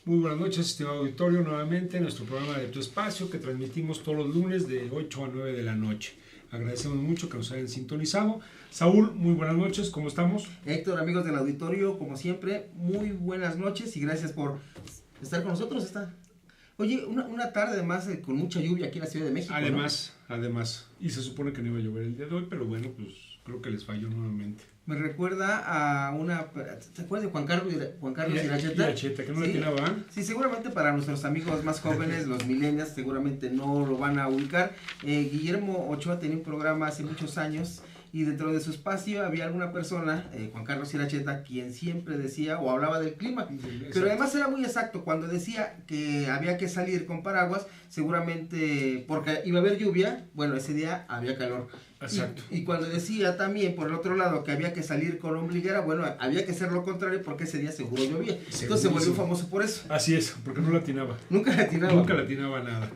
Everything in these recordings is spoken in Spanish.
Muy buenas noches, estimado auditorio, nuevamente en nuestro programa de Tu Espacio que transmitimos todos los lunes de 8 a 9 de la noche. Agradecemos mucho que nos hayan sintonizado. Saúl, muy buenas noches, ¿cómo estamos? Héctor, amigos del auditorio, como siempre, muy buenas noches y gracias por estar con nosotros. Oye, una tarde además con mucha lluvia aquí en la Ciudad de México. Además, y se supone que no iba a llover el día de hoy, pero bueno, pues creo que les falló nuevamente. Me recuerda a ¿te acuerdas de Juan Carlos Iracheta? Iracheta, que no le atinaba. Sí, seguramente para nuestros amigos más jóvenes, los millennials, seguramente no lo van a ubicar. Guillermo Ochoa tenía un programa hace muchos años y dentro de su espacio había alguna persona, Juan Carlos Iracheta, quien siempre decía o hablaba del clima. Exacto. Pero además era muy exacto, cuando decía que había que salir con paraguas, seguramente porque iba a haber lluvia, bueno, ese día había calor. Exacto. Y cuando decía también, por el otro lado, que había que salir con ombliguera, bueno, había que hacer lo contrario porque ese día seguro llovía. Entonces se volvió famoso por eso. Así es, porque no latinaba. Nunca latinaba nada.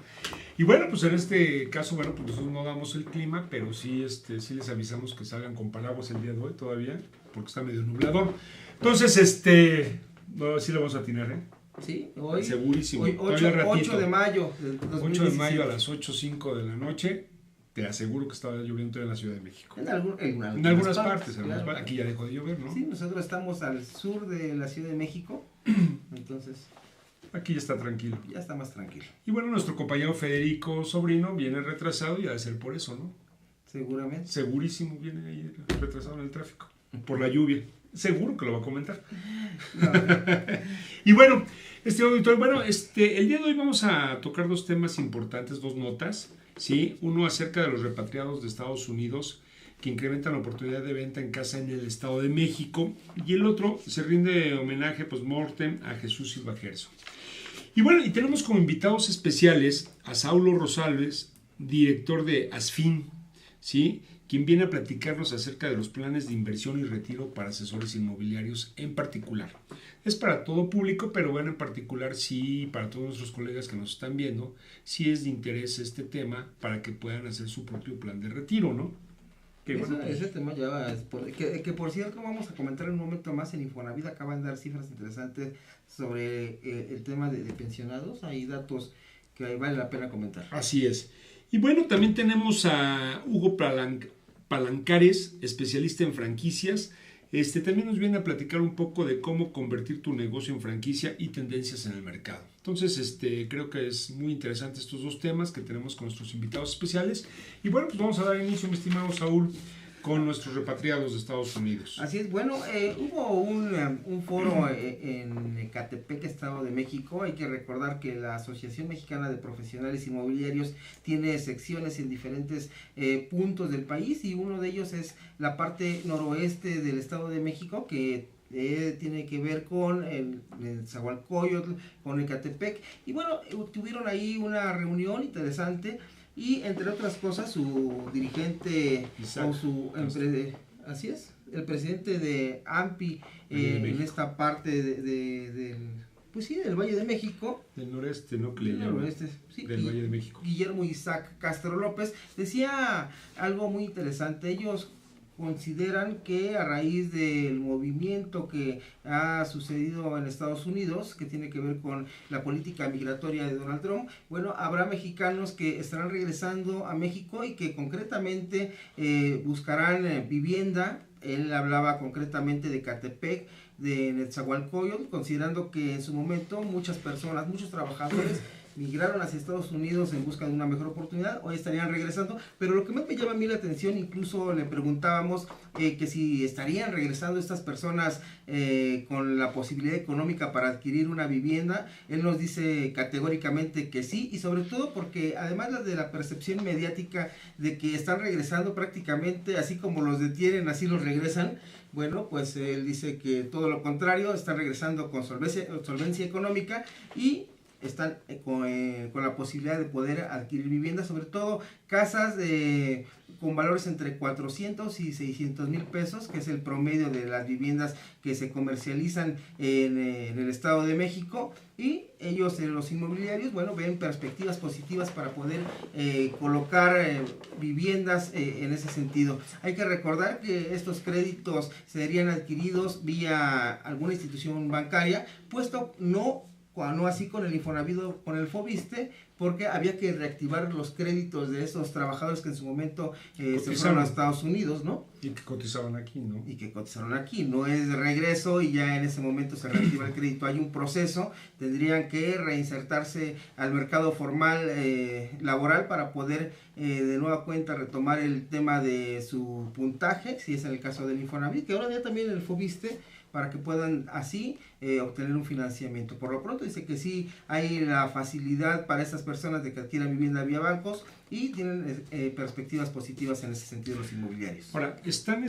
Y bueno, pues en este caso, bueno, pues nosotros no damos el clima, pero sí, sí les avisamos que salgan con paraguas el día de hoy todavía, porque está medio nublador. Entonces, no, sí lo vamos a atinar, ¿eh? Sí, hoy. Segurísimo. Hoy 8 de mayo del 2017. 8 de mayo a las 8:05 de la noche. Te aseguro que estaba lloviendo en la Ciudad de México. En algunas partes. Claro. Aquí ya dejó de llover, ¿no? Sí, nosotros estamos al sur de la Ciudad de México, entonces aquí ya está tranquilo. Ya está más tranquilo. Y bueno, nuestro compañero Federico Sobrino viene retrasado y ha de ser por eso, ¿no? Seguramente. Segurísimo viene ahí retrasado en el tráfico, por la lluvia. Seguro que lo va a comentar. No. Y bueno, auditorio, el día de hoy vamos a tocar dos temas importantes, dos notas. ¿Sí? Uno acerca de los repatriados de Estados Unidos que incrementan la oportunidad de venta en casa en el Estado de México, y el otro se rinde homenaje post-mortem a Jesús Silva Gerso. Y bueno, y tenemos como invitados especiales a Saulo Rosales, director de ASFIN, ¿sí? Quien viene a platicarnos acerca de los planes de inversión y retiro para asesores inmobiliarios en particular. Es para todo público, pero bueno, en particular sí, para todos nuestros colegas que nos están viendo, sí es de interés este tema para que puedan hacer su propio plan de retiro, ¿no? Que bueno, ese tema ya, que por cierto vamos a comentar en un momento más. En Infonavit acaban de dar cifras interesantes sobre el tema de pensionados. Hay datos que vale la pena comentar. Así es. Y bueno, también tenemos a Hugo Palancares, especialista en franquicias. También nos viene a platicar un poco de cómo convertir tu negocio en franquicia y tendencias en el mercado. Entonces, creo que es muy interesante estos dos temas que tenemos con nuestros invitados especiales. Y bueno, pues vamos a dar inicio, mi estimado Saúl, con nuestros repatriados de Estados Unidos. Así es, bueno, hubo un foro en Ecatepec, Estado de México. Hay que recordar que la Asociación Mexicana de Profesionales Inmobiliarios tiene secciones en diferentes puntos del país, y uno de ellos es la parte noroeste del Estado de México, que tiene que ver con el Nezahualcóyotl, con Ecatepec. Y bueno, tuvieron ahí una reunión interesante. Y entre otras cosas, su dirigente así es, el presidente de AMPI en esta parte del Valle de México. Del noreste, ¿no? Que le llaman. Sí, del Valle de México. Guillermo Isaac Castro López decía algo muy interesante. Ellos consideran que a raíz del movimiento que ha sucedido en Estados Unidos, que tiene que ver con la política migratoria de Donald Trump, bueno, habrá mexicanos que estarán regresando a México y que concretamente buscarán vivienda. Él hablaba concretamente de Ecatepec, de Nezahualcóyotl, considerando que en su momento muchos trabajadores migraron hacia Estados Unidos en busca de una mejor oportunidad. Hoy estarían regresando, pero lo que me llama a mí la atención, incluso le preguntábamos que si estarían regresando estas personas con la posibilidad económica para adquirir una vivienda. Él nos dice categóricamente que sí, y sobre todo porque además de la percepción mediática de que están regresando prácticamente así como los detienen, así los regresan. Bueno, pues él dice que todo lo contrario, están regresando con solvencia económica y están con la posibilidad de poder adquirir viviendas, sobre todo casas con valores entre 400 y 600 mil pesos, que es el promedio de las viviendas que se comercializan en el Estado de México. Y ellos, los inmobiliarios, bueno, ven perspectivas positivas para poder colocar viviendas en ese sentido. Hay que recordar que estos créditos serían adquiridos vía alguna institución bancaria, puesto no no así con el Infonavit o con el Fobiste, porque había que reactivar los créditos de esos trabajadores que en su momento se fueron a Estados Unidos, ¿no? Y que cotizaban aquí, ¿no? Y que cotizaron aquí, no es de regreso y ya en ese momento se reactiva el crédito. Hay un proceso, tendrían que reinsertarse al mercado formal laboral para poder de nueva cuenta retomar el tema de su puntaje, si es en el caso del Infonavit, que ahora ya también el Fobiste, para que puedan así obtener un financiamiento. Por lo pronto dice que sí hay la facilidad para estas personas de que adquieran vivienda vía bancos y tienen perspectivas positivas en ese sentido los inmobiliarios. Ahora, están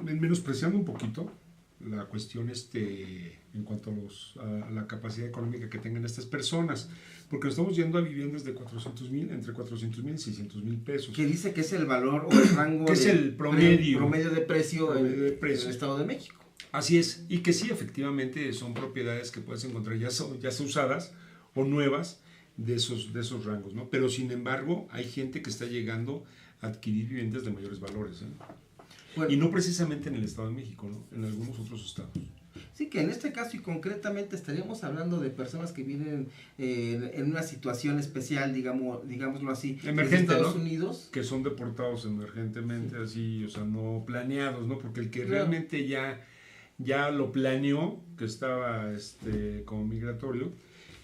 menospreciando un poquito la cuestión en cuanto a la capacidad económica que tengan estas personas, porque estamos yendo a viviendas de 400,000, entre 400,000 y 600,000 pesos. Que dice que es el valor o el rango que es el promedio de precio en el Estado de México. Así es, y que sí, efectivamente, son propiedades que puedes encontrar ya sea usadas o nuevas de esos rangos, ¿no? Pero sin embargo, hay gente que está llegando a adquirir viviendas de mayores valores, ¿eh? Bueno, y no precisamente en el Estado de México, ¿no? En algunos otros estados. Sí, que en este caso y concretamente estaríamos hablando de personas que vienen en una situación especial, digámoslo así, emergente, Estados ¿no? Unidos. Que son deportados emergentemente, sí. Así, o sea, no planeados, ¿no? Porque el que realmente ya lo planeó, que estaba como migratorio,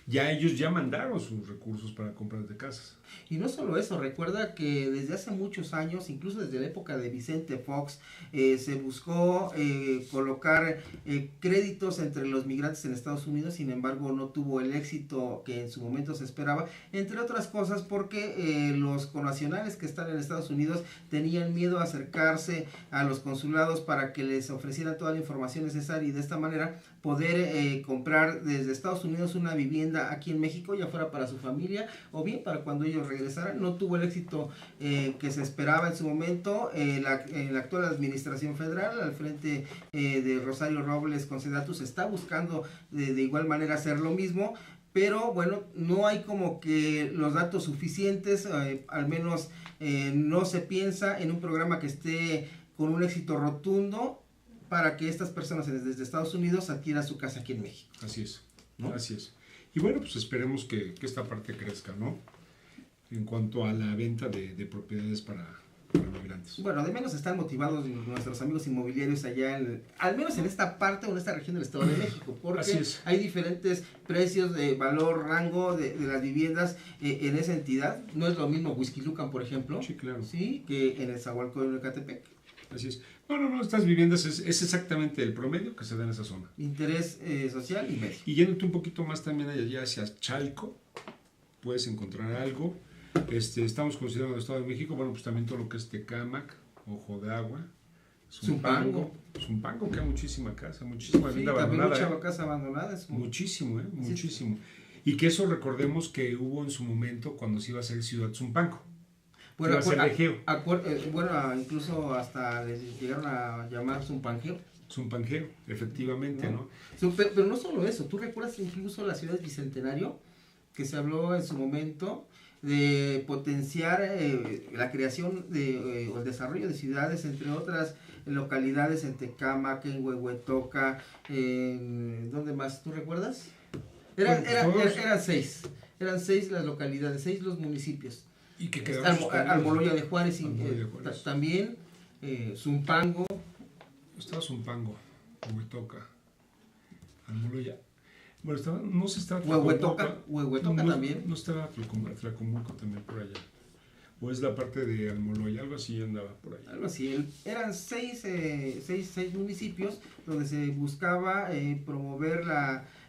ya ellos ya mandaron sus recursos para compras de casas. Y no solo eso, recuerda que desde hace muchos años, incluso desde la época de Vicente Fox, se buscó colocar créditos entre los migrantes en Estados Unidos, sin embargo no tuvo el éxito que en su momento se esperaba, entre otras cosas porque los connacionales que están en Estados Unidos tenían miedo a acercarse a los consulados para que les ofrecieran toda la información necesaria y de esta manera poder comprar desde Estados Unidos una vivienda aquí en México, ya fuera para su familia o bien para cuando ellos regresaran. No tuvo el éxito que se esperaba en su momento. En la actual administración federal, al frente de Rosario Robles con Sedatus, está buscando de igual manera hacer lo mismo, pero bueno, no hay como que los datos suficientes, al menos no se piensa en un programa que esté con un éxito rotundo para que estas personas desde Estados Unidos adquieran su casa aquí en México. Así es, ¿no? Así es. Y bueno, pues esperemos que esta parte crezca, ¿no? En cuanto a la venta de propiedades para migrantes. Bueno, de menos están motivados nuestros amigos inmobiliarios allá, al menos en esta parte o en esta región del Estado de México, porque hay diferentes precios de valor, rango de las viviendas en esa entidad. No es lo mismo Huixquilucan, por ejemplo, sí, claro, sí, que en el Zahualcóyotl de Ecatepec. Así es. No, estas viviendas es exactamente el promedio que se da en esa zona. Interés social y medio. Y yéndote un poquito más también allá hacia Chalco, puedes encontrar algo. Estamos considerando el Estado de México, bueno, pues también todo lo que es Tecámac, Ojo de Agua, Zumpango, que hay muchísima casa, muchísima vivienda abandonada. Mucha casa abandonada. Muchísimo, muchísimo. Y que eso recordemos que hubo en su momento cuando se iba a hacer Ciudad Zumpango. Bueno, incluso hasta les llegaron a llamar Zumpanjeo. Zumpanjeo, efectivamente, ¿no? Pero no solo eso, ¿tú recuerdas incluso la ciudad del Bicentenario? Que se habló en su momento de potenciar la creación o el desarrollo de ciudades, entre otras localidades en Tecámac, en Huehuetoca, ¿dónde más? ¿Tú recuerdas? Eran 6, eran 6 las localidades, 6 los municipios. Y que Almoloya de Juárez, también Zumpango. Estaba Zumpango, Huehuetoca, Almoloya. Bueno, no se estaba Huehuetoca también. No estaba Tlacomulco también por allá. O es la parte de Almoloya, algo así andaba por allá. Algo así. Eran 6 municipios donde se buscaba promover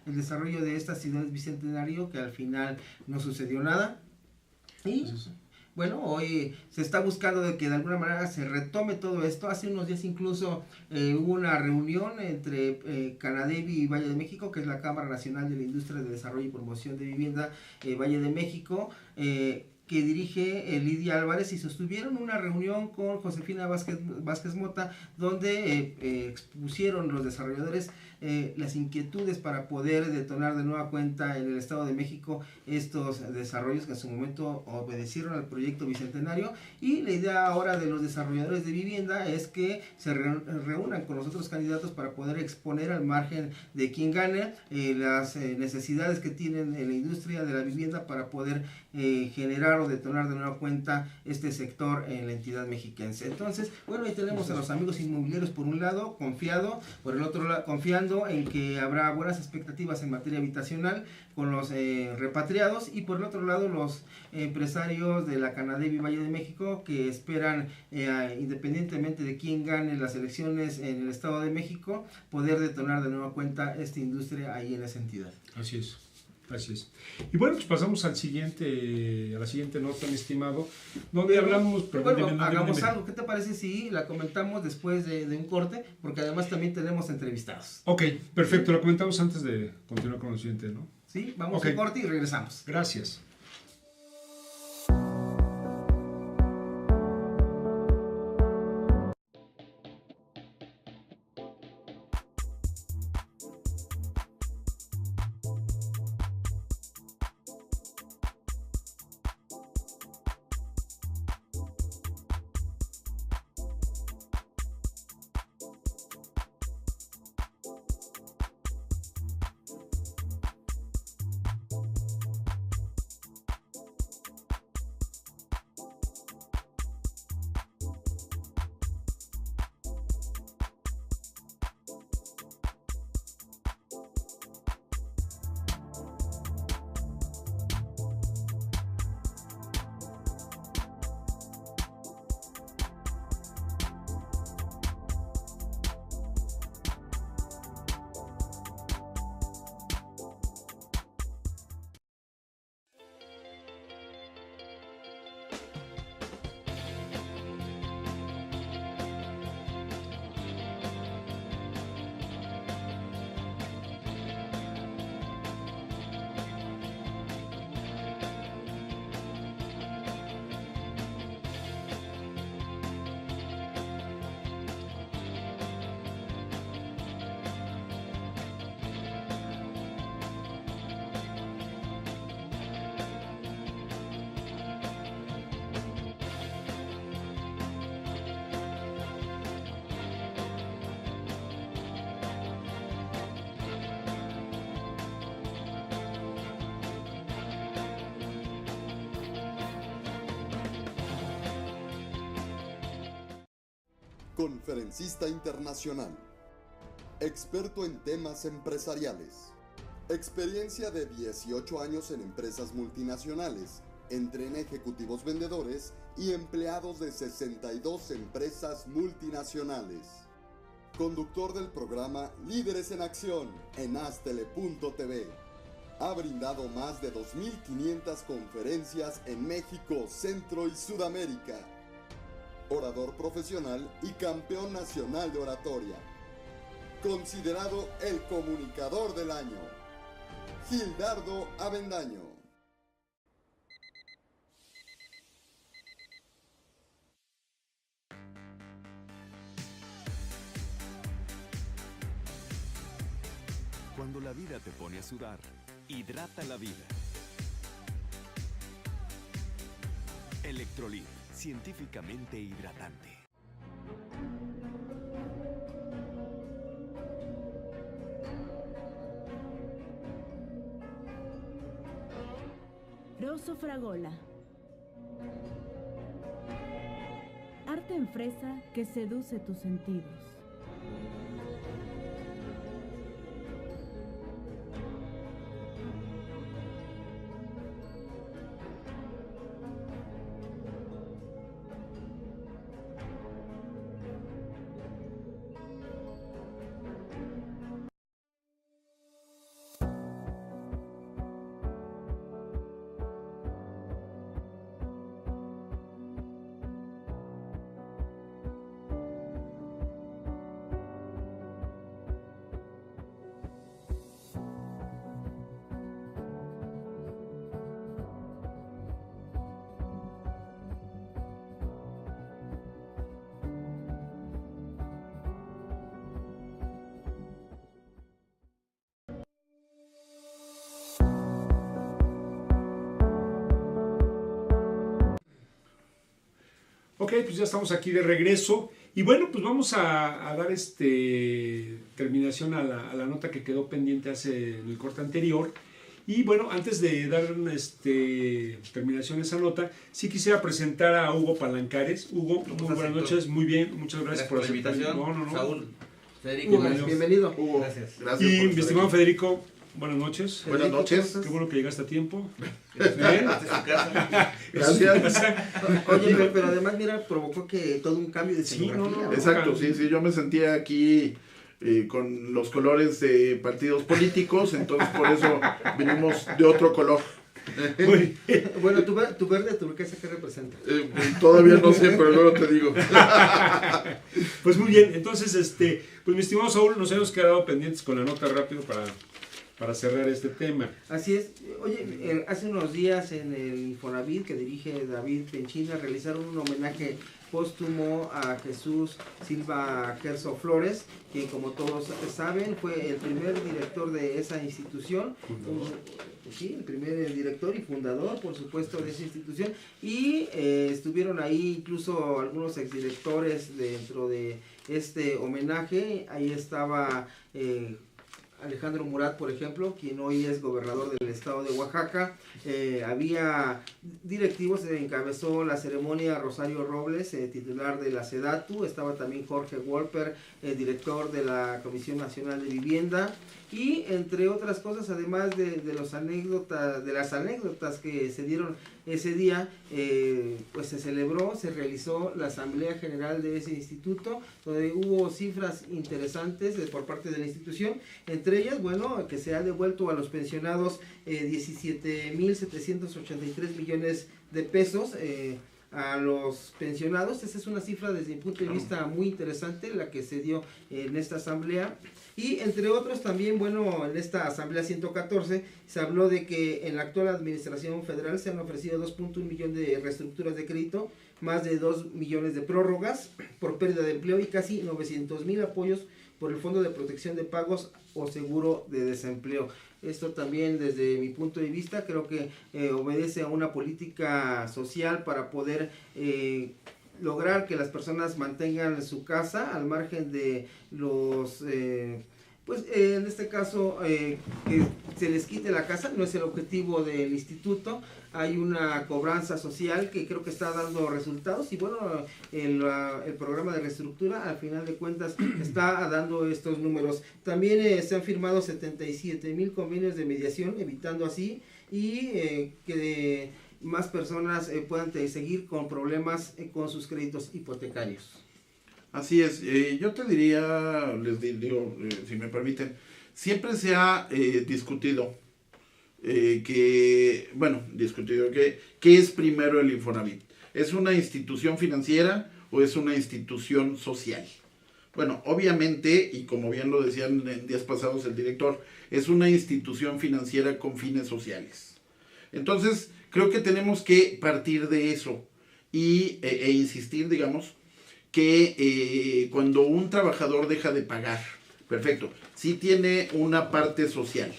el desarrollo de esta ciudad bicentenario, que al final no sucedió nada. Y bueno, hoy se está buscando de que de alguna manera se retome todo esto. Hace unos días incluso hubo una reunión entre Canadevi y Valle de México, que es la Cámara Nacional de la Industria de Desarrollo y Promoción de Vivienda Valle de México, que dirige Lidia Álvarez, y sostuvieron una reunión con Josefina Vázquez Mota, donde expusieron los desarrolladores las inquietudes para poder detonar de nueva cuenta en el Estado de México estos desarrollos que en su momento obedecieron al proyecto Bicentenario. Y la idea ahora de los desarrolladores de vivienda es que se reúnan con los otros candidatos para poder exponer, al margen de quien gane, las necesidades que tienen en la industria de la vivienda para poder generar o detonar de nueva cuenta este sector en la entidad mexiquense. Entonces, bueno, ahí tenemos a los amigos inmobiliarios por un lado, por el otro lado, confiando en que habrá buenas expectativas en materia habitacional con los repatriados, y por el otro lado los empresarios de la Canadevi Valle de México, que esperan, independientemente de quién gane las elecciones en el Estado de México, poder detonar de nueva cuenta esta industria ahí en esa entidad. Así es. Así es. Y bueno, pues pasamos a la siguiente nota, mi estimado, donde hablamos... Hagamos algo. ¿Qué te parece si la comentamos después de un corte? Porque además también tenemos entrevistados. Ok, perfecto. Lo comentamos antes de continuar con lo siguiente, ¿no? Sí, vamos a un corte y regresamos. Gracias. Conferencista internacional, experto en temas empresariales, experiencia de 18 años en empresas multinacionales, entrena ejecutivos vendedores y empleados de 62 empresas multinacionales. Conductor del programa Líderes en Acción en Astele.tv. Ha brindado más de 2.500 conferencias en México, Centro y Sudamérica. Orador profesional y campeón nacional de oratoria. Considerado el comunicador del año. Gildardo Avendaño. Cuando la vida te pone a sudar, hidrata la vida. Electrolit, científicamente hidratante. Rosso Fragola. Arte en fresa que seduce tus sentidos. Ok, pues ya estamos aquí de regreso. Y bueno, pues vamos a dar terminación a la nota que quedó pendiente en el corte anterior. Y bueno, antes de dar terminación a esa nota, sí quisiera presentar a Hugo Palancares. Hugo, muy buenas noches, muy bien, muchas gracias por la invitación. No. Saúl, Federico, Bienvenido. Hugo, gracias. Gracias Y por mi estar estimado aquí. Federico, buenas noches. Buenas noches. Qué bueno que llegaste a tiempo. Desde su casa. Gracias. Oye, pero además, mira, provocó que todo un cambio de Sí, escenografía. no. Exacto, sí, yo me sentía aquí con los colores de partidos políticos, entonces por eso vinimos de otro color. Muy Bueno, tu verde turquesa, ¿qué representa? Todavía no sé, pero luego te digo. Pues muy bien, entonces, pues mi estimado Saúl, nos hemos quedado pendientes con la nota rápido para cerrar este tema. Así es. Oye, hace unos días en el Infonavit que dirige David Penchina realizaron un homenaje póstumo a Jesús Silva Gerso Flores, quien como todos saben fue el primer director de esa institución. Sí, el primer director y fundador, por supuesto, de esa institución. Y estuvieron ahí incluso algunos exdirectores dentro de este homenaje. Ahí estaba Alejandro Murat, por ejemplo, quien hoy es gobernador del estado de Oaxaca. Había directivos, encabezó la ceremonia Rosario Robles, titular de la SEDATU. Estaba también Jorge Wolper, director de la Comisión Nacional de Vivienda. Y entre otras cosas, además de las anécdotas que se dieron ese día, pues se realizó la Asamblea General de ese instituto, donde hubo cifras interesantes por parte de la institución, entre ellas, bueno, que se ha devuelto a los pensionados 17.783 millones de pesos, a los pensionados. Esa es una cifra desde mi punto de vista muy interesante, la que se dio en esta asamblea. Y entre otros también, bueno, en esta asamblea 114 se habló de que en la actual administración federal se han ofrecido 2.1 millones de reestructuras de crédito, más de 2 millones de prórrogas por pérdida de empleo y casi 900,000 apoyos por el Fondo de Protección de Pagos o Seguro de Desempleo. Esto también, desde mi punto de vista, creo que obedece a una política social para poder lograr que las personas mantengan su casa al margen de los, pues en este caso, que se les quite la casa. No es el objetivo del instituto. Hay una cobranza social que creo que está dando resultados y bueno, el programa de reestructura al final de cuentas está dando estos números. También se han firmado 77,000 convenios de mediación, evitando así y que más personas puedan seguir con problemas con sus créditos hipotecarios. Así es, yo te diría, les digo, si me permiten, siempre se ha discutido ¿qué es primero el Infonavit? ¿Es una institución financiera o es una institución social? Bueno, obviamente, y como bien lo decían en días pasados el director, es una institución financiera con fines sociales. Entonces, creo que tenemos que partir de eso e insistir, digamos, que cuando un trabajador deja de pagar, perfecto, sí tiene una parte social,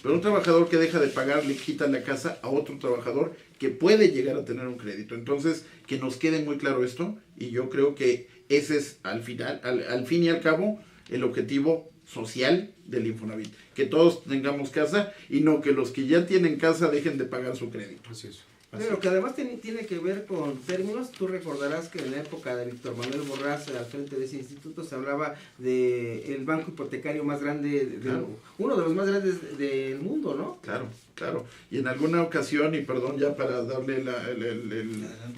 pero un trabajador que deja de pagar le quita la casa a otro trabajador que puede llegar a tener un crédito. Entonces, que nos quede muy claro esto, y yo creo que ese es al fin y al cabo el objetivo social del Infonavit, que todos tengamos casa y no que los que ya tienen casa dejen de pagar su crédito. Así es. Pero que además tiene que ver con términos. Tú recordarás que en la época de Víctor Manuel Borrás, al frente de ese instituto, se hablaba de el banco hipotecario más grande, uno de los más grandes del mundo, ¿no? Claro. Y en alguna ocasión, y perdón ya para darle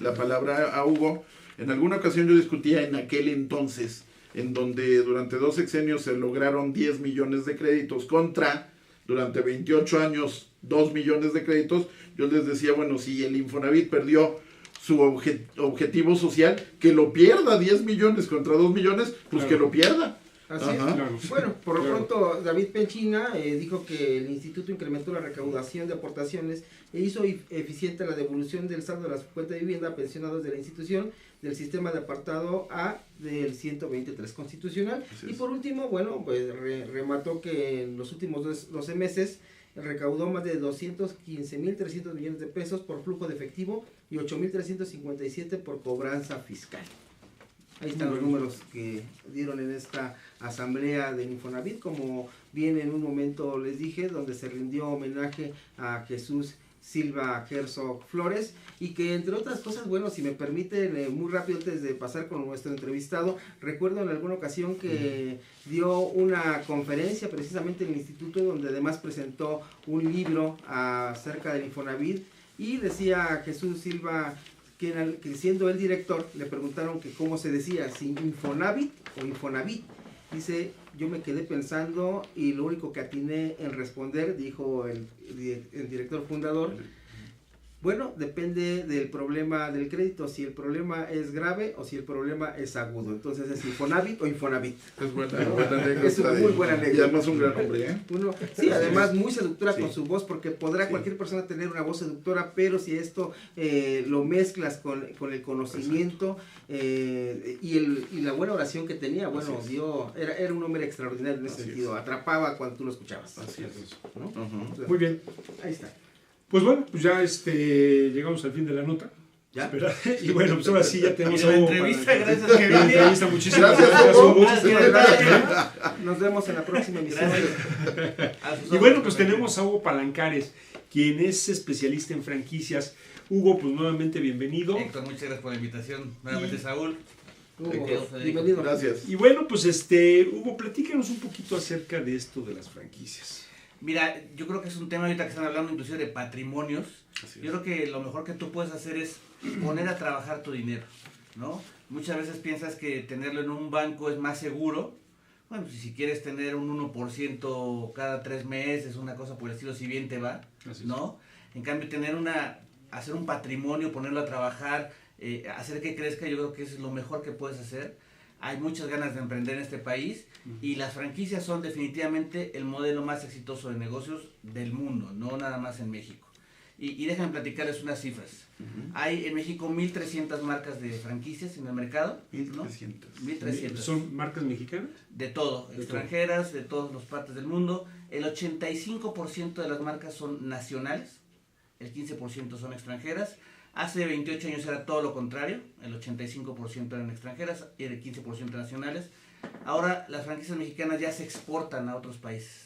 la palabra a Hugo, en alguna ocasión yo discutía en aquel entonces, en donde durante 2 sexenios se lograron 10 millones de créditos contra, durante 28 años, 2 millones de créditos. Yo les decía, bueno, si el Infonavit perdió su objetivo social, que lo pierda, 10 millones contra 2 millones, pues claro, que lo pierda. Así es. Claro. Bueno, por lo pronto David Penchina dijo que el instituto incrementó la recaudación de aportaciones e hizo eficiente la devolución del saldo de las cuentas de vivienda a pensionados de la institución del sistema de apartado A del 123 constitucional. Y por último, bueno, pues remató que en los últimos 12 meses recaudó más de 215.300 millones de pesos por flujo de efectivo y 8.357 por cobranza fiscal. Ahí están los números que dieron en esta asamblea del Infonavit, como bien en un momento les dije, donde se rindió homenaje a Jesús Silva Herzog Flores, y que entre otras cosas, bueno, si me permiten, muy rápido antes de pasar con nuestro entrevistado, recuerdo en alguna ocasión que dio una conferencia precisamente en el instituto, donde además presentó un libro acerca del Infonavit, y decía Jesús Silva que siendo el director, le preguntaron que cómo se decía, si Infonavit o Infonavit. Dice, yo me quedé pensando y lo único que atiné en responder, dijo el director fundador, bueno, depende del problema del crédito, si el problema es grave o si el problema es agudo. Entonces es Infonavit o Infonavit. Es buena anécdota. Es una muy buena anécdota. Y además un gran hombre, ¿eh? Sí, además muy seductora Sí. con su voz, porque podrá cualquier persona tener una voz seductora, pero si esto lo mezclas con el conocimiento y la buena oración que tenía, bueno, era un hombre extraordinario en ese sentido, atrapaba cuando tú lo escuchabas. Así es. ¿No? Ajá. Muy bien. Ahí está. Pues bueno, pues ya llegamos al fin de la nota. ¿Ya? Espera. Y bueno, pues ahora sí ya tenemos Y de la Hugo entrevista, para- gracias, que La vine. entrevista, muchísimas Gracias, gracias, Hugo. Hugo. Gracias, Gracias. Nos vemos en la próxima emisión. Y bueno, pues tenemos a Hugo Palancares, quien es especialista en franquicias. Hugo, pues nuevamente bienvenido. Héctor, muchas gracias por la invitación. Nuevamente, Saúl. Hugo, Federico. bienvenido. Gracias. Y bueno, pues Hugo, platícanos un poquito acerca de esto de las franquicias. Mira, yo creo que es un tema ahorita que están hablando inclusive de patrimonios. Así Yo creo que lo mejor que tú puedes hacer es poner a trabajar tu dinero, ¿no? Muchas veces piensas que tenerlo en un banco es más seguro. Bueno, pues si quieres tener un 1% cada 3 meses, una cosa por el estilo, si bien te va, Así es. ¿no? En cambio, hacer un patrimonio, ponerlo a trabajar, hacer que crezca, yo creo que es lo mejor que puedes hacer. Hay muchas ganas de emprender en este país y las franquicias son definitivamente el modelo más exitoso de negocios del mundo, no nada más en México. Y déjenme platicarles unas cifras. Hay en México 1.300 marcas de franquicias en el mercado, ¿no? 1.300. 1.300. ¿Son marcas mexicanas? De todo, De extranjeras, de todas las partes del mundo. El 85% de las marcas son nacionales, el 15% son extranjeras. Hace 28 años era todo lo contrario, el 85% eran extranjeras y el 15% nacionales. Ahora las franquicias mexicanas ya se exportan a otros países.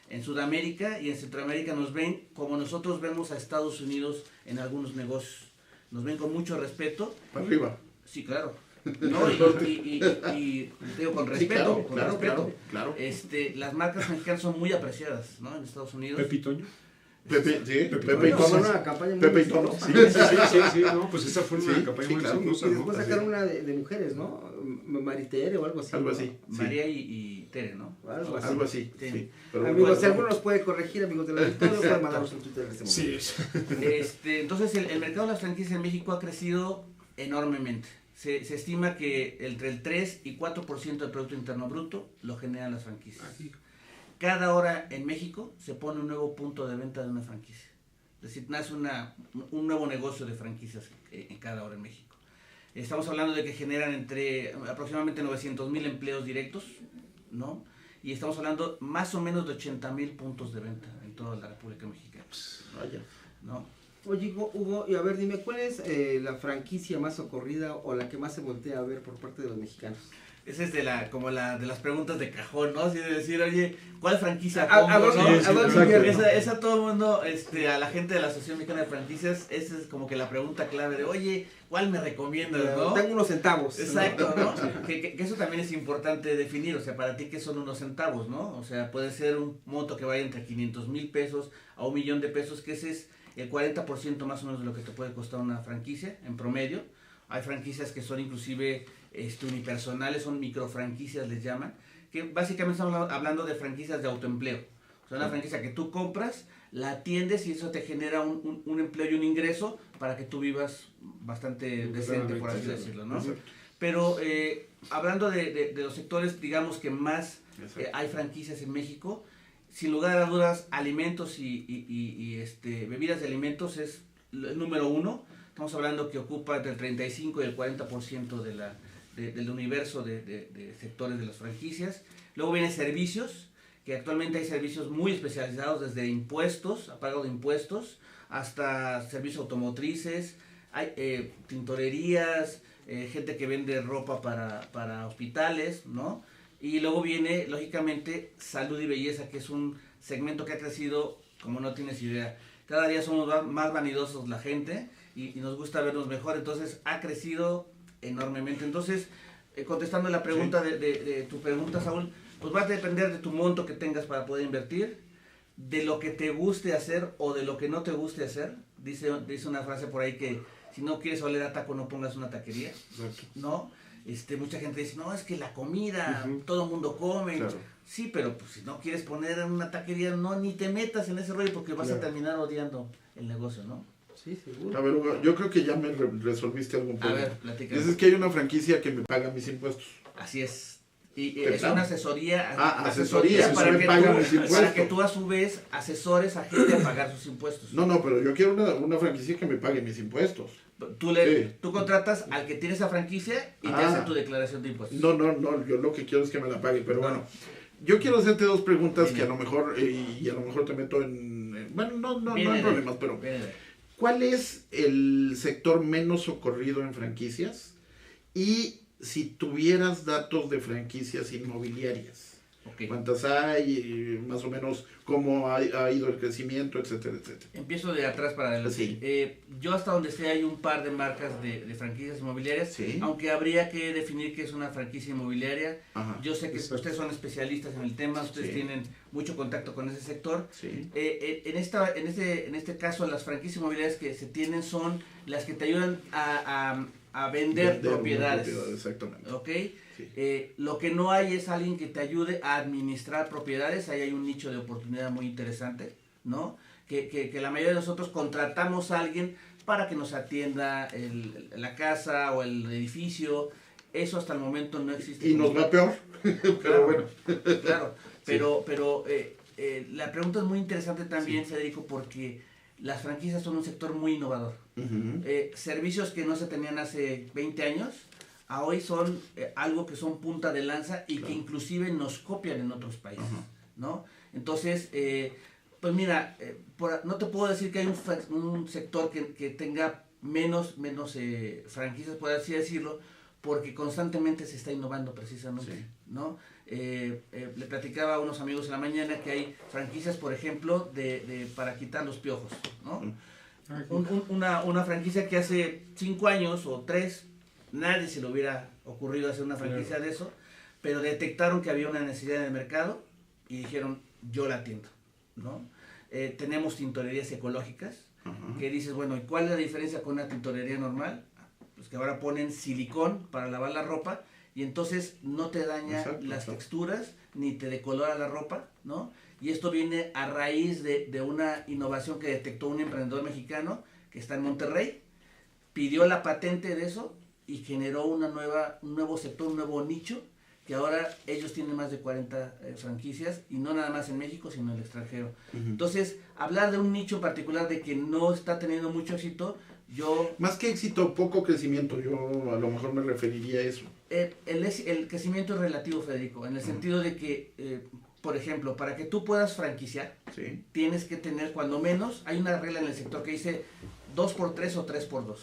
En Sudamérica y en Centroamérica nos ven como nosotros vemos a Estados Unidos en algunos negocios. Nos ven con mucho respeto. Para arriba. Sí, claro. ¿No? Y digo con respeto, Sí, claro, con claro, respeto. claro. Las marcas mexicanas son muy apreciadas, ¿no? En Estados Unidos. ¿Pepitoño? Pepe, sí, Pepe Pepe y Bueno, fue Tono. una campaña muy Pepe y exitosa. Tono. Sí, no, pues esa fue una Sí, campaña sí, muy claro. exitosa, Y ¿no? después sacaron una de mujeres, ¿no? Maritere o algo así. Algo ¿no? así. María y Tere, ¿no? Algo así. Algo así, Sí. sí. Pero Amigos, bueno, si alguno nos puede corregir, amigos del auditorio, pueden mandarnos un Twitter en este momento. Sí. Entonces el mercado de las franquicias en México ha crecido enormemente. Se estima que entre el 3 y 4% del Producto Interno Bruto lo generan las franquicias. Cada hora en México se pone un nuevo punto de venta de una franquicia. Es decir, nace un nuevo negocio de franquicias en cada hora en México. Estamos hablando de que generan entre aproximadamente 900,000 empleos directos, ¿no? Y estamos hablando más o menos de 80,000 puntos de venta en toda la República Mexicana, vaya. ¿no? Oye, Hugo, y a ver, dime, ¿cuál es la franquicia más socorrida o la que más se voltea a ver por parte de los mexicanos? Esa es de las preguntas de cajón, ¿no? Así de decir, oye, ¿cuál franquicia ¿A pongo, dónde- no? a dónde invierto? Esa todo el mundo, a la gente de la Asociación Mexicana de Franquicias, esa es como que la pregunta clave de, oye, ¿cuál me recomiendas, no? Tengo unos centavos. Exacto, ¿no? Que eso también es importante definir, o sea, para ti, ¿qué son unos centavos, no? O sea, puede ser un monto que vaya entre 500,000 pesos a 1,000,000 de pesos, que ese es el 40% más o menos de lo que te puede costar una franquicia en promedio. Hay franquicias que son inclusive unipersonales, son microfranquicias les llaman, que básicamente estamos hablando de franquicias de autoempleo. O sea, una franquicia que tú compras, la atiendes y eso te genera un empleo y un ingreso para que tú vivas bastante decente, por así decirlo, ¿no? Pero hablando de los sectores, digamos, que más hay franquicias en México, sin lugar a dudas, alimentos y bebidas de alimentos es el número uno. Estamos hablando que ocupa entre el 35 y el 40% del universo de sectores de las franquicias. Luego viene servicios, que actualmente hay servicios muy especializados, desde impuestos, a pago de impuestos, hasta servicios automotrices, hay tintorerías, gente que vende ropa para hospitales, ¿no? Y luego viene, lógicamente, salud y belleza, que es un segmento que ha crecido como no tienes idea. Cada día somos más vanidosos la gente y nos gusta vernos mejor, entonces ha crecido enormemente. Entonces, contestando la pregunta de tu pregunta, Saúl, pues va a depender de tu monto que tengas para poder invertir, de lo que te guste hacer o de lo que no te guste hacer. Dice una frase por ahí que si no quieres oler a taco, no pongas una taquería, ¿no? Mucha gente dice, no, es que la comida, todo el mundo come. Claro. Sí, pero pues, si no quieres poner en una taquería, no, ni te metas en ese rollo porque vas a terminar odiando el negocio, ¿no? Sí, seguro. A ver, Hugo, yo creo que ya me resolviste algún problema. A ver, platícame. Dices que hay una franquicia que me paga mis impuestos. Así es. Y es una asesoría. Asesoría para que tú a su vez asesores a gente a pagar sus impuestos. No, pero yo quiero una franquicia que me pague mis impuestos. Tú contratas al que tiene esa franquicia y te hace tu declaración de impuestos. No, yo lo que quiero es que me la pague, pero bueno. Yo quiero hacerte dos preguntas que a lo mejor, y a lo mejor te meto en... Bueno, no hay problemas, pero... ¿Cuál es el sector menos socorrido en franquicias? Y si tuvieras datos de franquicias inmobiliarias, ¿cuántas hay? Más o menos, ¿cómo ha ido el crecimiento, etcétera, etcétera? Empiezo de atrás para adelante. Sí. Yo hasta donde sé hay un par de marcas de franquicias inmobiliarias, aunque habría que definir qué es una franquicia inmobiliaria. Ajá. Yo sé que ustedes son especialistas en el tema, ustedes tienen mucho contacto con ese sector. Sí. En este caso, las franquicias inmobiliarias que se tienen son las que te ayudan a vender propiedades. Exactamente. ¿Ok? Sí. Lo que no hay es alguien que te ayude a administrar propiedades. Ahí hay un nicho de oportunidad muy interesante, ¿no? Que la mayoría de nosotros contratamos a alguien para que nos atienda la casa o el edificio. Eso hasta el momento no existe. Y nos va peor, pero bueno. Claro, pero la pregunta es muy interesante también, Federico, porque las franquicias son un sector muy innovador. Servicios que no se tenían hace 20 años, a hoy son algo que son punta de lanza y que inclusive nos copian en otros países, ¿no? Entonces, pues mira, no te puedo decir que hay un sector que tenga menos franquicias, por así decirlo, porque constantemente se está innovando precisamente, ¿no? Le platicaba a unos amigos en la mañana que hay franquicias, por ejemplo, para quitar los piojos, ¿no? Una franquicia que hace 5 años o 3, nadie se le hubiera ocurrido hacer una franquicia de eso, pero detectaron que había una necesidad en el mercado y dijeron, yo la atiendo, ¿no? Tenemos tintorerías ecológicas, que dices, bueno, ¿y cuál es la diferencia con una tintorería normal? Pues que ahora ponen silicón para lavar la ropa y entonces no te daña las texturas ni te decolora la ropa, ¿no? Y esto viene a raíz de una innovación que detectó un emprendedor mexicano que está en Monterrey, pidió la patente de eso y generó un nuevo sector, un nuevo nicho, que ahora ellos tienen más de 40 franquicias, y no nada más en México, sino en el extranjero. Entonces, hablar de un nicho en particular de que no está teniendo mucho éxito, Más que éxito, poco crecimiento, yo a lo mejor me referiría a eso. El crecimiento es relativo, Federico, en el sentido de que, por ejemplo, para que tú puedas franquiciar, tienes que tener, cuando menos, hay una regla en el sector que dice 2x3 o 3x2.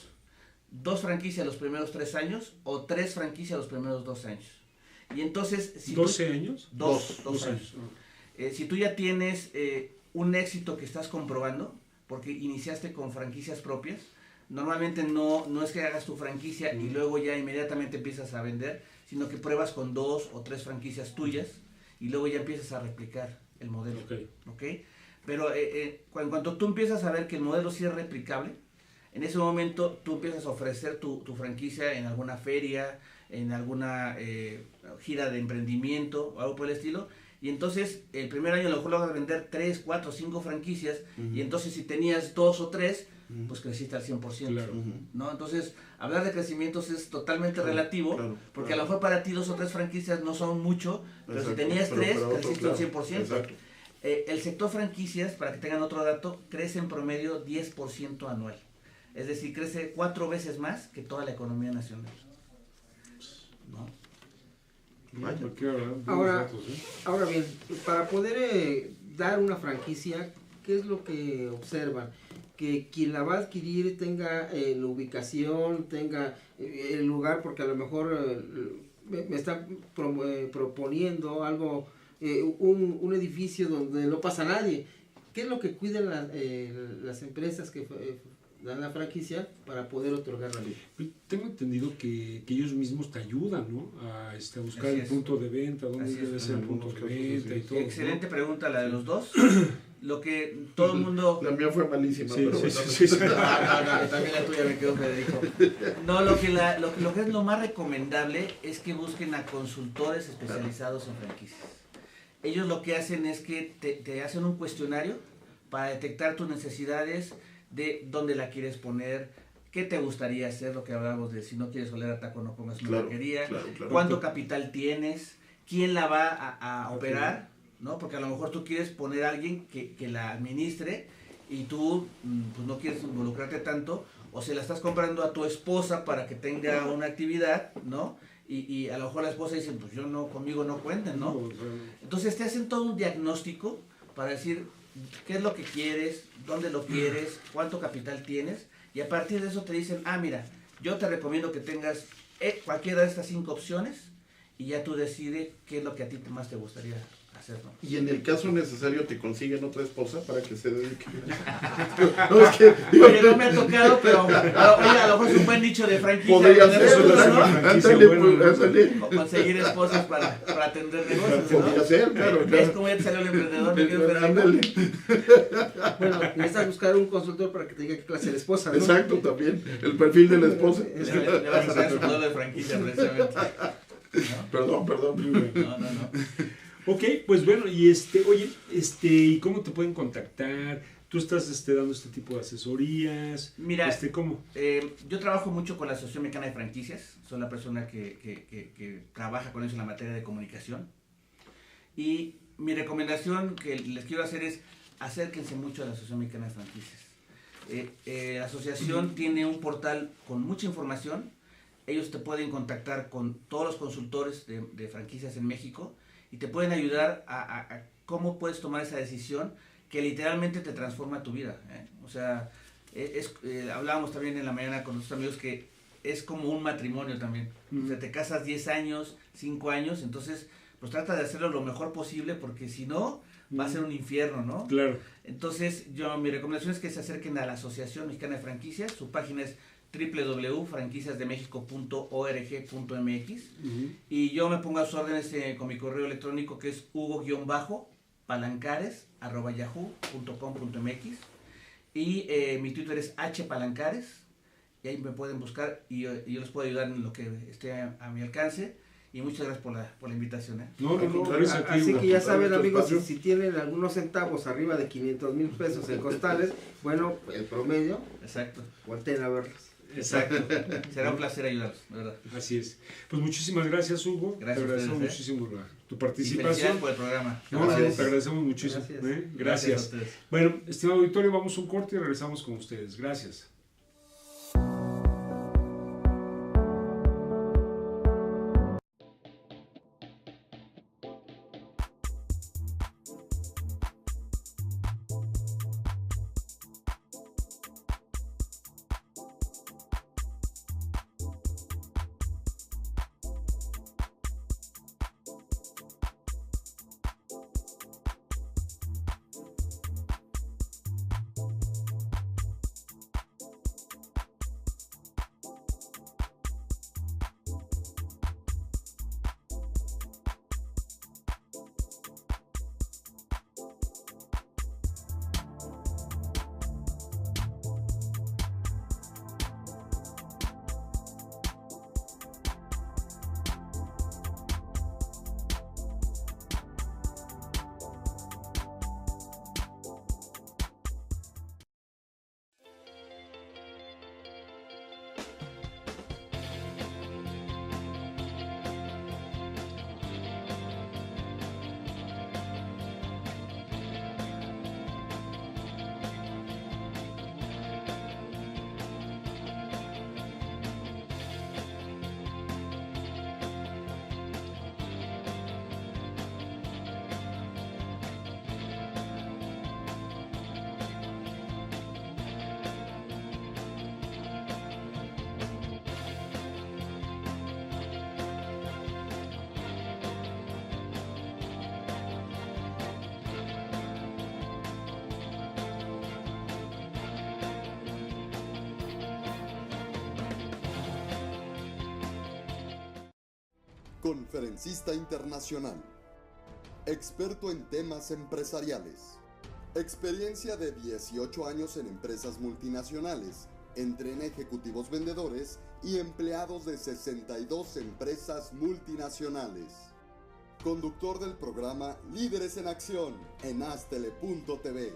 2 franquicias los primeros 3 años o 3 franquicias los primeros 2 años. Y entonces... Si ¿12 años? 2 años. Si tú ya tienes un éxito que estás comprobando, porque iniciaste con franquicias propias, normalmente no es que hagas tu franquicia y luego ya inmediatamente empiezas a vender, sino que pruebas con 2 o 3 franquicias tuyas y luego ya empiezas a replicar el modelo. ¿Okay? Pero en cuanto tú empiezas a ver que el modelo sí es replicable, en ese momento tú empiezas a ofrecer tu franquicia en alguna feria, en alguna gira de emprendimiento o algo por el estilo, y entonces el primer año a lo mejor vas a vender 3, 4, 5 franquicias, y entonces si tenías 2 o 3, pues creciste al 100%, ¿no? Entonces, hablar de crecimientos es totalmente relativo, porque a lo mejor para ti 2 o 3 franquicias no son mucho, pero si tenías 3, creciste al 100%. El sector franquicias, para que tengan otro dato, crece en promedio 10% anual. Es decir, crece 4 veces más que toda la economía nacional, ¿no? Vaya. Cualquiera, ¿verdad? Buenos Ahora, datos, ¿eh? ahora bien, para poder dar una franquicia, ¿qué es lo que observan? Que quien la va a adquirir tenga la ubicación, tenga el lugar, porque a lo mejor me está proponiendo algo, un edificio donde no pasa nadie. ¿Qué es lo que cuidan las empresas que dan la franquicia para poder otorgar la ley? Tengo entendido que ellos mismos te ayudan, ¿no? A buscar Así el es. punto de venta, dónde Así es. debe ser el En punto de algunos casos, venta sí. y todo. Excelente ¿no? pregunta la de los dos. Lo que todo el mundo... La mía fue malísima, Sí, pero sí, bueno. sí, sí. No, también la tuya me quedó, Federico. No, lo que es lo más recomendable es que busquen a consultores especializados en franquicias. Ellos lo que hacen es que te hacen un cuestionario para detectar tus necesidades, de dónde la quieres poner, qué te gustaría hacer, lo que hablábamos de si no quieres oler a taco no pongas una Claro, taquería, claro. cuánto capital tienes, quién la va a operar, ¿no? Porque a lo mejor tú quieres poner a alguien que la administre y tú pues no quieres involucrarte tanto, o se la estás comprando a tu esposa para que tenga una actividad, ¿no? Y a lo mejor la esposa dice, pues yo no, conmigo no cuenten, ¿no? No, o sea, Entonces te hacen todo un diagnóstico para decir qué es lo que quieres, dónde lo quieres, cuánto capital tienes, y a partir de eso te dicen, mira, yo te recomiendo que tengas cualquiera de estas 5 opciones, y ya tú decides qué es lo que a ti más te gustaría hacer, ¿no? Y en el caso necesario te consiguen otra esposa para que se dedique. No, es que, digo, Oye, no me ha tocado, pero oye, a lo mejor es un buen nicho de franquicia. podría tener ser, esposas, ¿no? ándale, Bueno, pues, ándale. Conseguir esposas para atender negocios, Podría ¿no? ser, claro, ¿Ves claro. cómo ya te salió el emprendedor? mi querido Federico? Ándale. Bueno, necesitas buscar un consultor para que te diga qué clase de esposa, ¿no? Exacto, también. El perfil de la esposa. Le vas a dar su modelo de franquicia, precisamente. Perdón. No. Ok, pues bueno, y oye, ¿y cómo te pueden contactar? ¿Tú estás dando este tipo de asesorías? Mira, ¿Cómo? yo trabajo mucho con la Asociación Mexicana de Franquicias, soy la persona que trabaja con eso en la materia de comunicación. Y mi recomendación que les quiero hacer es acérquense mucho a la Asociación Mexicana de Franquicias. La asociación tiene un portal con mucha información. Ellos te pueden contactar con todos los consultores de franquicias en México y te pueden ayudar a cómo puedes tomar esa decisión que literalmente te transforma tu vida, ¿eh? O sea, hablábamos también en la mañana con nuestros amigos que es como un matrimonio también. O sea, te casas 10 años, 5 años, entonces pues trata de hacerlo lo mejor posible porque si no va a ser un infierno, ¿no? Claro. Entonces, mi recomendación es que se acerquen a la Asociación Mexicana de Franquicias. Su página es www.franquiciasdemexico.org.mx y yo me pongo a sus órdenes con mi correo electrónico que es hugo-palancares@yahoo.com.mx y mi Twitter es hpalancares y ahí me pueden buscar y yo les puedo ayudar en lo que esté a mi alcance. Y muchas gracias por la invitación, ¿eh? No, gracias a ti, Así Hugo. que ya saben, Nuestro amigos, espacio. si tienen algunos centavos arriba de 500,000 pesos en costales, bueno, el promedio, Exacto. volteen a verlos. Exacto. Será un placer ayudarlos, de verdad. Así es. Pues muchísimas gracias, Hugo. Gracias te a agradecemos ustedes, muchísimo tu Y felicidades participación. por el programa. No, Gracias. te agradecemos muchísimo. Gracias. Gracias. Gracias a ustedes. Bueno, estimado auditorio, vamos a un corte y regresamos con ustedes. Gracias. conferencista internacional, experto en temas empresariales, experiencia de 18 años en empresas multinacionales, entre ejecutivos vendedores y empleados de 62 empresas multinacionales. Conductor del programa Líderes en Acción en Astele.tv.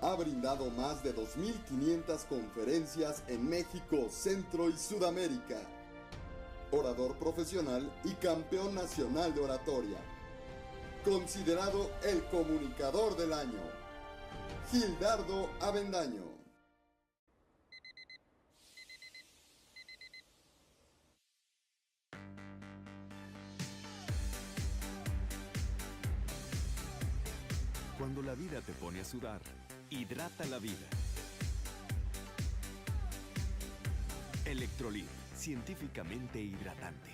Ha brindado más de 2.500 conferencias en México, Centro y Sudamérica. Orador profesional y campeón nacional de oratoria. Considerado el comunicador del año. Gildardo Avendaño. Cuando la vida te pone a sudar, hidrata la vida. Electrolit, científicamente hidratante.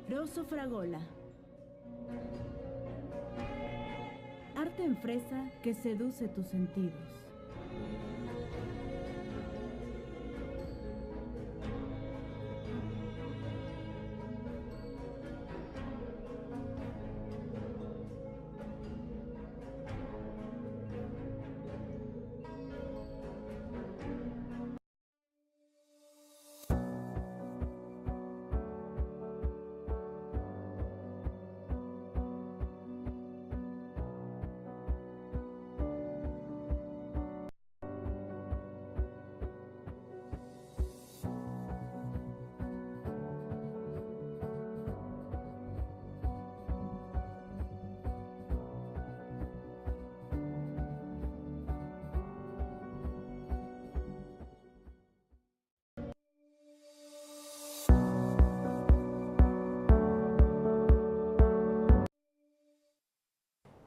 Rosso Fragola. Arte en fresa que seduce tus sentidos.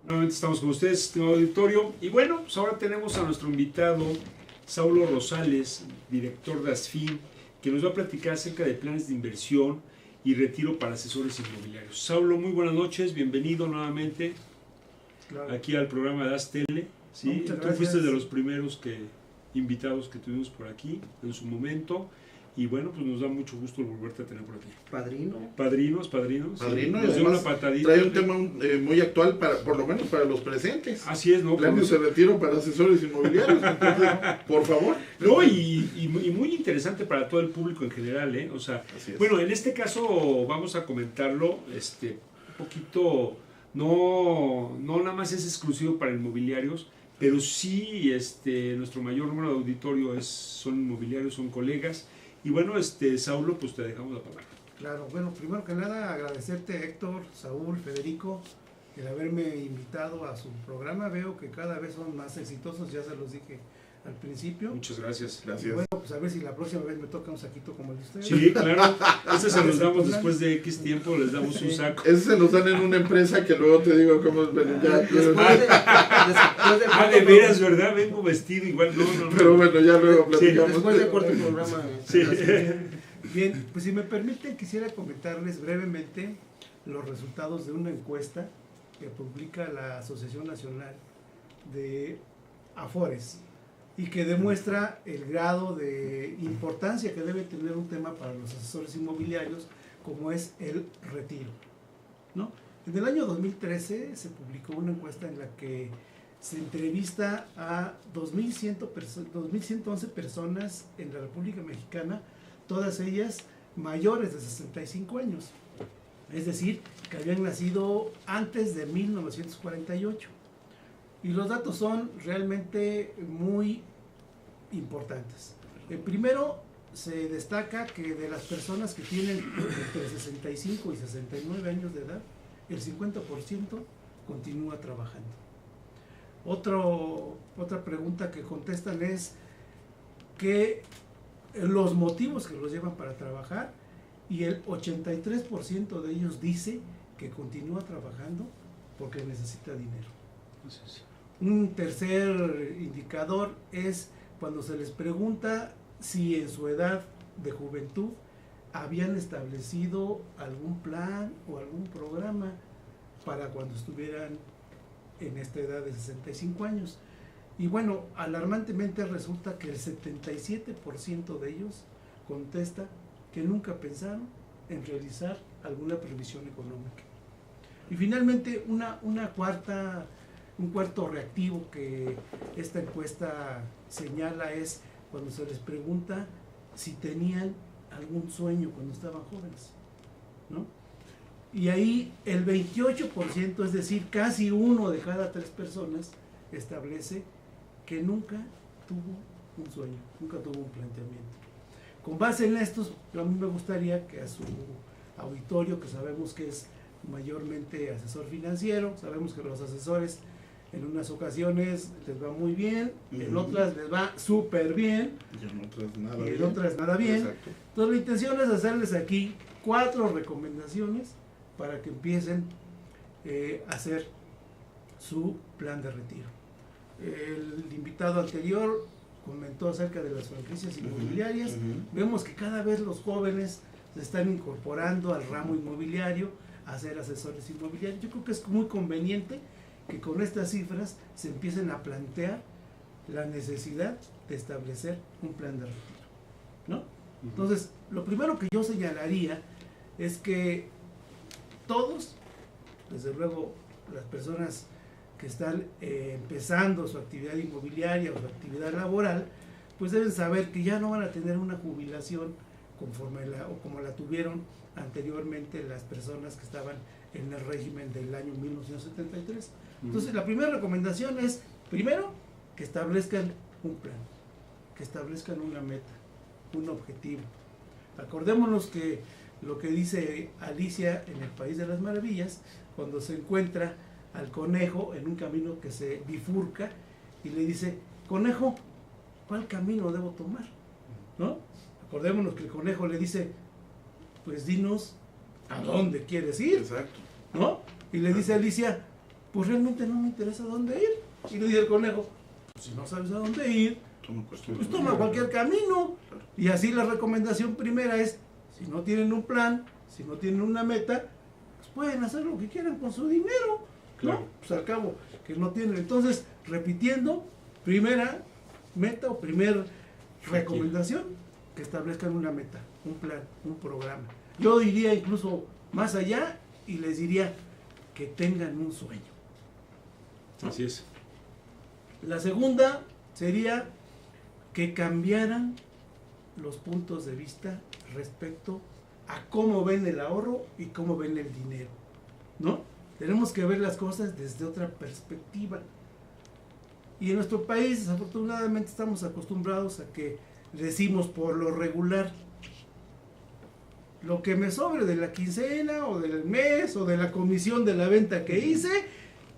Nuevamente estamos con ustedes, estimado auditorio. Y bueno, pues ahora tenemos a nuestro invitado, Saulo Rosales, director de ASFIN, que nos va a platicar acerca de planes de inversión y retiro para asesores inmobiliarios. Saulo, muy buenas noches, bienvenido nuevamente aquí al programa de ASTELE. ¿Sí? Tú fuiste de los primeros invitados que tuvimos por aquí en su momento. Y bueno, pues nos da mucho gusto volverte a tener por aquí. Padrinos. Padrino, Sí. y Nos dio una además patadita. trae un tema muy actual, por lo menos para los presentes. Así es, ¿no? Planes de retiro para asesores inmobiliarios. Entonces, por favor. No, y muy interesante para todo el público en general, ¿eh? O sea, bueno, en este caso vamos a comentarlo un poquito, no nada más es exclusivo para inmobiliarios, pero sí nuestro mayor número de auditorio son inmobiliarios, son colegas. Y bueno, Saulo, pues te dejamos la palabra. Claro, bueno, primero que nada agradecerte, Héctor, Saúl, Federico, el haberme invitado a su programa. Veo que cada vez son más exitosos, ya se los dije al principio. Muchas gracias. Gracias. Bueno, pues a ver si la próxima vez me toca un saquito como el de ustedes. Sí, claro. Ese se los damos después de X tiempo, les damos un saco. Ese se nos dan en una empresa que luego te digo cómo es. Bueno, ya, De veras, ¿verdad? Vengo vestido igual. No. Pero bueno, ya luego platicamos. Después de corto programa. Sí. Bien, pues si me permiten, quisiera comentarles brevemente los resultados de una encuesta que publica la Asociación Nacional de Afores y que demuestra el grado de importancia que debe tener un tema para los asesores inmobiliarios, como es el retiro, ¿no? En el año 2013 se publicó una encuesta en la que se entrevista a 2.111 personas en la República Mexicana, todas ellas mayores de 65 años, es decir, que habían nacido antes de 1948. Y los datos son realmente muy importantes. Primero, se destaca que de las personas que tienen entre 65 y 69 años de edad, el 50% continúa trabajando. Otra pregunta que contestan es que los motivos que los llevan para trabajar, y el 83% de ellos dice que continúa trabajando porque necesita dinero. Un tercer indicador es cuando se les pregunta si en su edad de juventud habían establecido algún plan o algún programa para cuando estuvieran en esta edad de 65 años. Y bueno, alarmantemente resulta que el 77% de ellos contesta que nunca pensaron en realizar alguna previsión económica. Y finalmente un cuarto reactivo que esta encuesta señala es cuando se les pregunta si tenían algún sueño cuando estaban jóvenes, ¿no? Y ahí el 28%, es decir, casi 1 de cada 3 personas, establece que nunca tuvo un sueño, nunca tuvo un planteamiento. Con base en estos, a mí me gustaría que a su auditorio, que sabemos que es mayormente asesor financiero, sabemos que los asesores en unas ocasiones les va muy bien, en otras les va súper bien, Y en otras nada y en bien. otras nada bien. Exacto. Entonces la intención es hacerles aquí 4 recomendaciones para que empiecen a hacer su plan de retiro. El invitado anterior comentó acerca de las franquicias inmobiliarias. Vemos que cada vez los jóvenes se están incorporando al ramo inmobiliario, a ser asesores inmobiliarios. Yo creo que es muy conveniente que con estas cifras se empiecen a plantear la necesidad de establecer un plan de retiro, ¿no? Entonces, lo primero que yo señalaría es que todos, desde luego las personas que están empezando su actividad inmobiliaria o su actividad laboral, pues deben saber que ya no van a tener una jubilación conforme o como la tuvieron anteriormente las personas que estaban en el régimen del año 1973. Entonces, la primera recomendación es, primero, que establezcan un plan, que establezcan una meta, un objetivo. Acordémonos que lo que dice Alicia en El País de las Maravillas, cuando se encuentra al conejo en un camino que se bifurca y le dice, conejo, ¿cuál camino debo tomar? ¿No? Acordémonos que el conejo le dice, pues dinos a dónde quieres ir. Exacto. ¿No? Y le dice a Alicia, pues realmente no me interesa dónde ir. Y le dice el conejo, pues si no sabes a dónde ir, pues toma cualquier camino. Y así la recomendación primera es, si no tienen un plan, si no tienen una meta, pues pueden hacer lo que quieran con su dinero, ¿no? Claro. Pues al cabo, que no tienen. Entonces, repitiendo, primera meta o primer recomendación, que establezcan una meta, un plan, un programa. Yo diría incluso más allá y les diría que tengan un sueño. Así es. La segunda sería que cambiaran los puntos de vista respecto a cómo ven el ahorro y cómo ven el dinero, ¿no? Tenemos que ver las cosas desde otra perspectiva. Y en nuestro país, desafortunadamente, estamos acostumbrados a que decimos por lo regular, lo que me sobre de la quincena o del mes o de la comisión de la venta que hice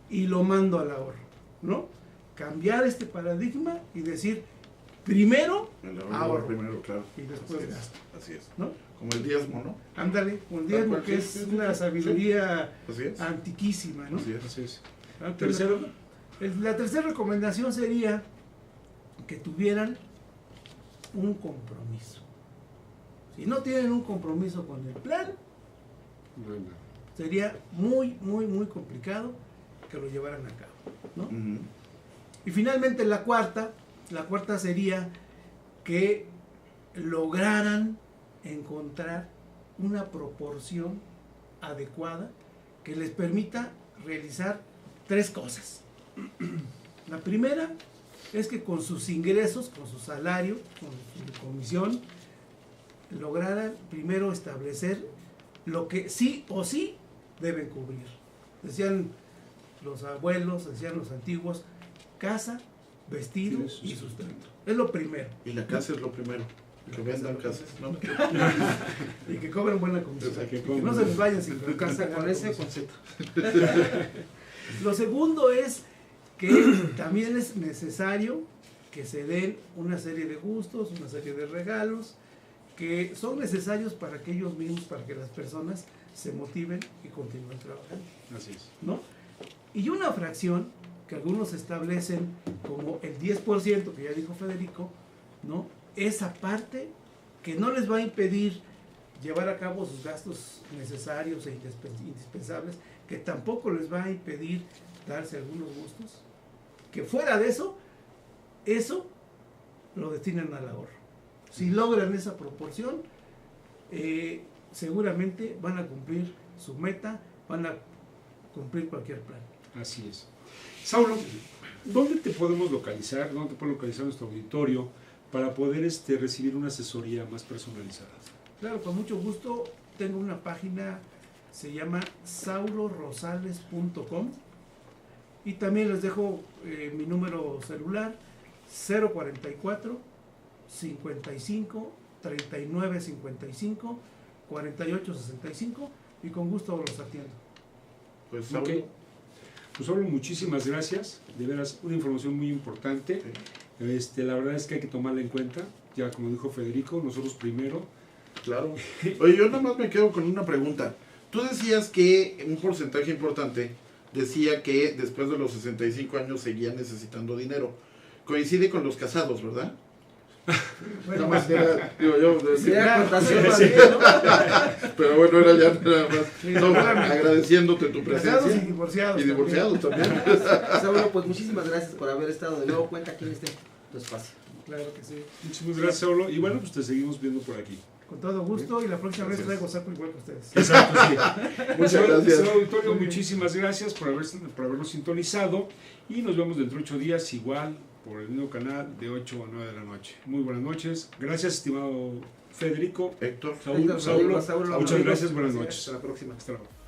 y lo mando al ahorro, ¿no? Cambiar este paradigma y decir, primero ahorro Primero, claro. y después gasto, Así es. ¿no? Como el diezmo, ¿no? Ándale, un diezmo que es una sabiduría Así es. antiquísima, ¿no? Así es. Así es. Tercero, la tercera recomendación sería que tuvieran un compromiso. Si no tienen un compromiso con el plan, Bueno. sería muy, muy, muy complicado que lo llevaran a cabo, ¿no? Y finalmente la cuarta sería que lograran encontrar una proporción adecuada que les permita realizar 3 cosas. La primera es que con sus ingresos, con su salario, con su comisión, lograran primero establecer lo que sí o sí deben cubrir. Decían los abuelos, decían los antiguos, casa, vestido y sustento. Es lo primero. Y la casa es lo primero. Que vendan casas, ¿no? Y que cobren buena comisión. O sea, que no se les vayan sin Casa con S o con Z. Lo segundo es que también es necesario que se den una serie de gustos, una serie de regalos que son necesarios para que ellos mismos, para que las personas se motiven y continúen trabajando, Así es. ¿no? Y una fracción que algunos establecen como el 10%, que ya dijo Federico, ¿no? Esa parte que no les va a impedir llevar a cabo sus gastos necesarios e indispensables, que tampoco les va a impedir darse algunos gustos, que fuera de eso eso lo destinan al ahorro. Si logran esa proporción, seguramente van a cumplir su meta, van a cumplir cualquier plan. Así es. Saulo, ¿dónde te podemos localizar? ¿Dónde te puede localizar nuestro auditorio para poder recibir una asesoría más personalizada? Claro, con mucho gusto. Tengo una página, se llama saulorosales.com, y también les dejo mi número celular 044 55 39 55 48 65, y con gusto los atiendo. Pues Saulo. Ok. Pues Saulo, muchísimas gracias. De veras, una información muy importante. La verdad es que hay que tomarla en cuenta. Ya como dijo Federico, nosotros primero. Claro. Oye, yo nada más me quedo con una pregunta. Tú decías que un porcentaje importante decía que después de los 65 años seguía necesitando dinero. Coincide con los casados, ¿verdad? Bueno, Nada más era, digo yo, Sería contación más sí. bien, ¿no? pero bueno, era ya nada más. Sí, No, seguramente. agradeciéndote tu Casados y presencia. divorciados. Y divorciados también. Saulo, pues muchísimas gracias por haber estado de nuevo cuenta aquí en tu espacio. Claro que sí. Muchísimas gracias, Saulo. Y bueno, pues te seguimos viendo por aquí. Con todo gusto, y la próxima vez Gracias. traigo saco igual que ustedes. Exacto, sí. Muchas gracias. Señor auditorio, muchísimas gracias por habernos sintonizado, y nos vemos dentro de 8 días igual por el mismo canal de 8 a 9 de la noche. Muy buenas noches. Gracias, estimado Federico. Héctor. Saulo, Saulo, muchas gracias. Buenas noches. Hasta la próxima. Hasta luego.